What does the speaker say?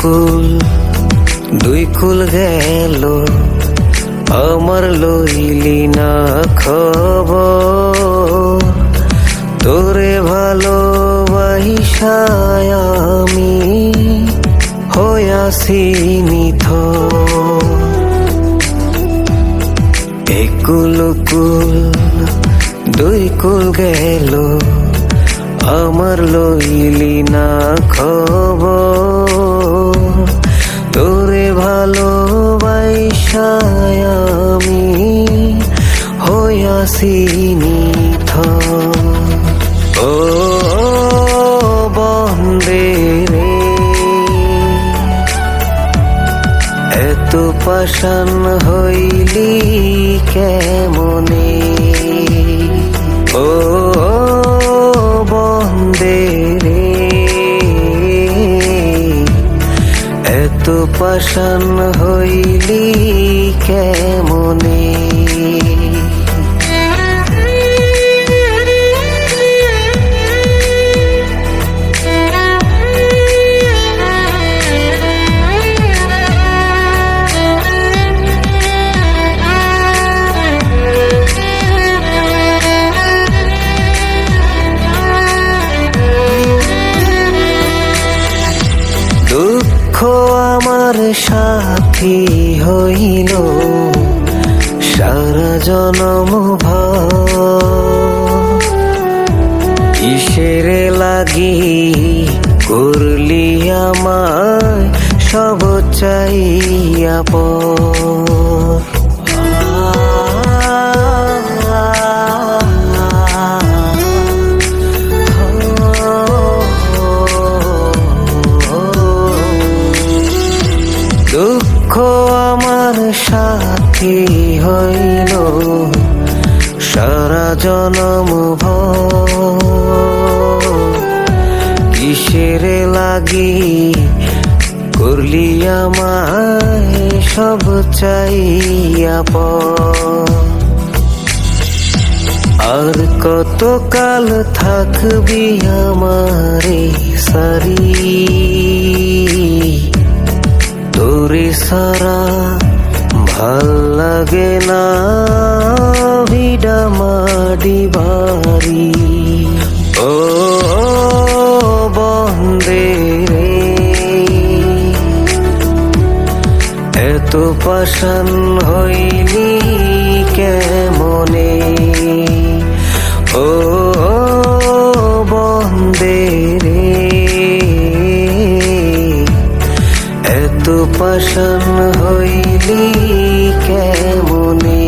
কুল দুই কুল গেল, আমার লইলি না খবর। তোরে ভালোবাসায় আমি হইয়াছি নিথর। একুল কুল দুই কুল গেল, আমার লইলি না খবর। তোরে ভালোবাসায় আমি হইয়াছি নিথর। ও বন্দে রে, এত পাষাণ হইলি কেমনে? ও বন্দে রে, এত পাষাণ হইলি কেমনে? দুঃখ আমার সাথী হইল সারা জনম ভর। কিসের লাগি করলি আমায় সব চাইয়া পর? দুঃখ আমার সাথী হইল সারা জনম ভর। কিসের লাগি করলি আমায় সব চাইয়া পর? আর কতকাল থাকবি আমারে সারি? তোরে সারা ভাল লাগে না ভিডা মাডি বাড়ি। ও বন্দে রে, এত পাষাণ হইলি কেমনে? ও বন্দে রে, এত পাষাণ হইলি কেমনে?